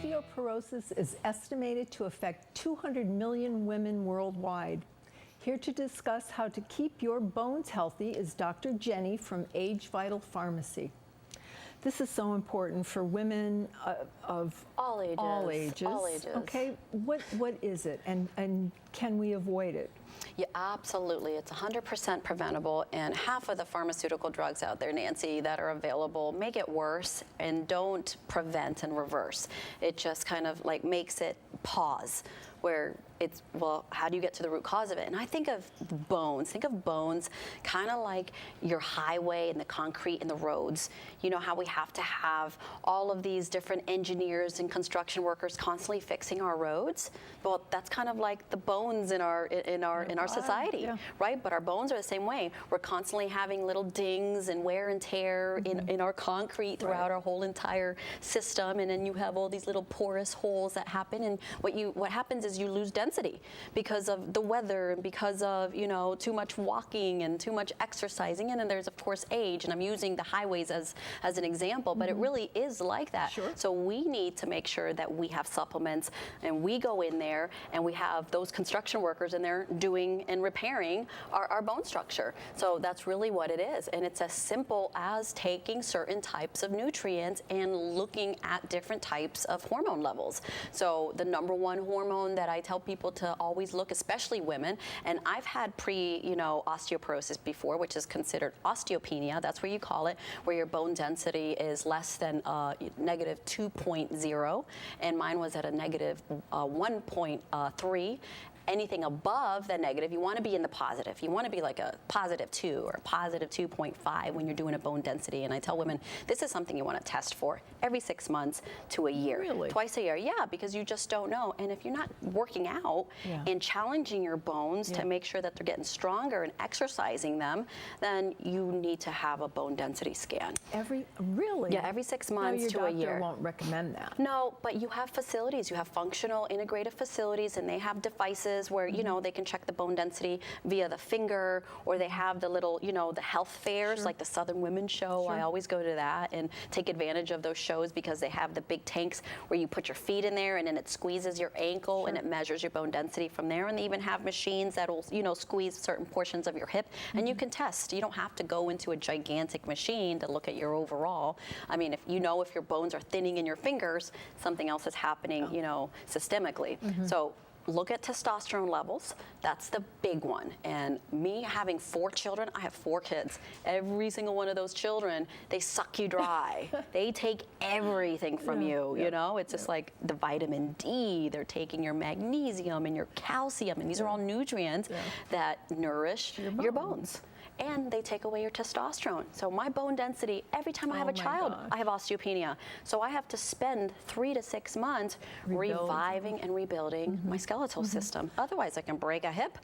Osteoporosis is estimated to affect 200 million women worldwide. Here to discuss how to keep your bones healthy is Dr. Jenny from ageVital Pharmacy. This is so important for women of all ages. All ages. All ages. Okay, what is it, and can we avoid it? Yeah, absolutely. It's 100% preventable, and half of the pharmaceutical drugs out there, Nancy, that are available make it worse and don't prevent and reverse. It just kind of like makes it pause, where it's, well, how do you get to the root cause of it? And I think of bones kind of like your highway and the concrete and the roads. You know how we have to have all of these different engineers and construction workers constantly fixing our roads? Well, that's kind of like the bones in our society, yeah. Right? But our bones are the same way. We're constantly having little dings and wear and tear in our concrete throughout our whole entire system, and then you have all these little porous holes that happen, and what happens is you lose density because of the weather and because of, you know, too much walking and too much exercising. And then there's of course age, and I'm using the highways as an example, but it really is like that. Sure. So we need to make sure that we have supplements, and we go in there and we have those construction workers in there doing and repairing our bone structure. So that's really what it is. And it's as simple as taking certain types of nutrients and looking at different types of hormone levels. So the number one hormone that I tell people to always look, especially women, and I've had osteoporosis before, which is considered osteopenia. That's where you call it, where your bone density is less than negative 2.0, and mine was at a negative 1.3. Anything above the negative, you want to be in the positive. You want to be like a positive 2 or a positive 2.5 when you're doing a bone density. And I tell women, this is something you want to test for every 6 months to a year. Really? Twice a year, yeah, because you just don't know. And if you're not working out and challenging your bones to make sure that they're getting stronger and exercising them, then you need to have a bone density scan. Really? Yeah, every 6 months to a year. Your doctor won't recommend that. No, but you have facilities. You have functional integrative facilities, and they have devices where, you know, they can check the bone density via the finger, or they have the little, you know, the health fairs, like the Southern Women's Show. I always go to that and take advantage of those shows because they have the big tanks where you put your feet in there and then it squeezes your ankle and it measures your bone density from there. And they even have machines that'll, you know, squeeze certain portions of your hip, and you can test. You don't have to go into a gigantic machine to look at your overall. I mean, if your bones are thinning in your fingers, something else is happening, you know, systemically. So look at testosterone levels. That's the big one. And me having 4 children, I have 4 kids. Every single one of those children, they suck you dry. They take everything from you, you know? It's just like the vitamin D, they're taking your magnesium and your calcium, and these are all nutrients that nourish your bones. And they take away your testosterone. So my bone density, every time I have a child, I have osteopenia. So I have to spend 3 to 6 months reviving and rebuilding my skeletal system. Otherwise, I can break a hip.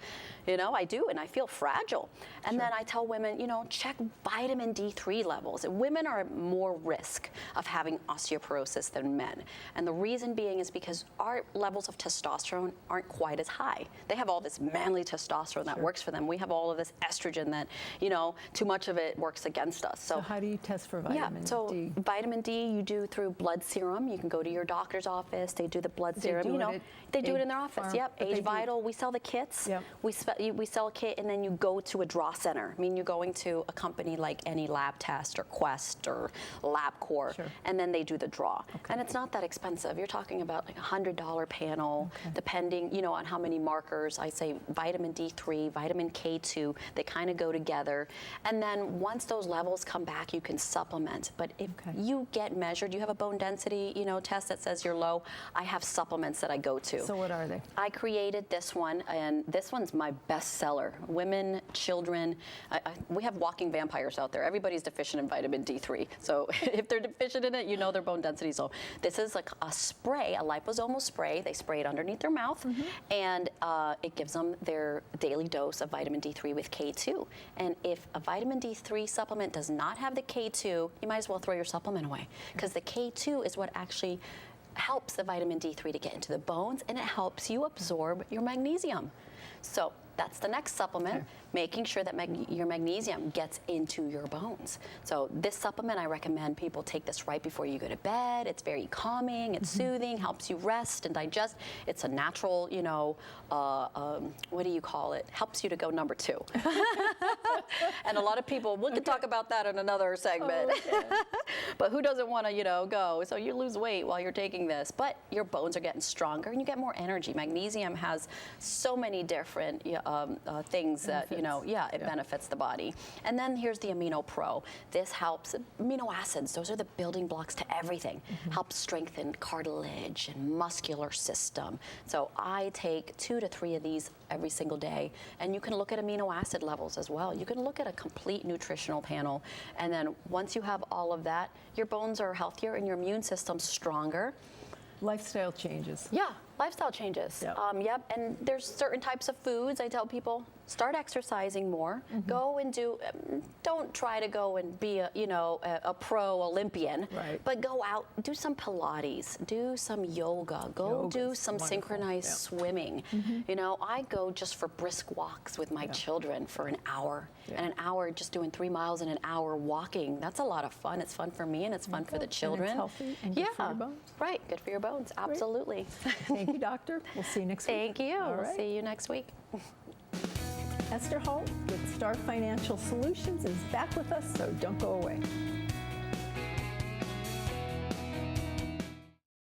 You know, I do, and I feel fragile. And then I tell women, you know, check vitamin D3 levels. Women are at more risk of having osteoporosis than men. And the reason being is because our levels of testosterone aren't quite as high. They have all this manly testosterone that works for them. We have all of this estrogen that, you know, too much of it works against us. So how do you test for vitamin D? So vitamin D you do through blood serum. You can go to your doctor's office. They do the blood serum. You know, they do it in their office. Yep. ageVital. We sell the kits. Yep. We sell a kit, and then you go to a draw center. I mean, you're going to a company like any lab test or Quest or LabCorp, and then they do the draw. And it's not that expensive. You're talking about like $100 panel, depending, you know, on how many markers. I say vitamin D3, vitamin K2. They kind of go together. And then once those levels come back, you can supplement. But if you get measured, you have a bone density, you know, test that says you're low, I have supplements that I go to. So what are they? I created this one, and this one's my best seller. Women, children, we have walking vampires out there. Everybody's deficient in vitamin D3. So if they're deficient in it, you know their bone density is low. This is like a spray, a liposomal spray. They spray it underneath their mouth, and it gives them their daily dose of vitamin D3 with K2. And if a vitamin D3 supplement does not have the K2, you might as well throw your supplement away, because the K2 is what actually helps the vitamin D3 to get into the bones, and it helps you absorb your magnesium. So that's the next supplement, making sure that your magnesium gets into your bones. So this supplement, I recommend people take this right before you go to bed. It's very calming, it's soothing, helps you rest and digest. It's a natural, you know, what do you call it? Helps you to go number 2. And a lot of people, we could talk about that in another segment. But who doesn't want to, you know, go? So you lose weight while you're taking this, but your bones are getting stronger and you get more energy. Magnesium has so many different things that, you know, it benefits the body. And then here's the Amino Pro. This helps, amino acids, those are the building blocks to everything. Helps strengthen cartilage and muscular system. So I take 2 to 3 of these every single day. And you can look at amino acid levels as well. You can look at a complete nutritional panel. And then once you have all of that, your bones are healthier and your immune system's stronger. Lifestyle changes. Yeah, lifestyle changes. Yep. And there's certain types of foods. I tell people, start exercising more. Go and do. Don't try to go and be a pro Olympian. Right. But go out, do some Pilates, do some yoga. Go do some synchronized swimming. You know, I go just for brisk walks with my children for an hour, and an hour just doing 3 miles and an hour walking. That's a lot of fun. It's fun for me and it's fun for the children. And it's healthy and good for your bones. Right, good for your bones. Absolutely. Thank you, doctor. We'll see you next week. Thank you. All We'll right. see you next week. Esther Holt with Star Financial Solutions is back with us, so don't go away.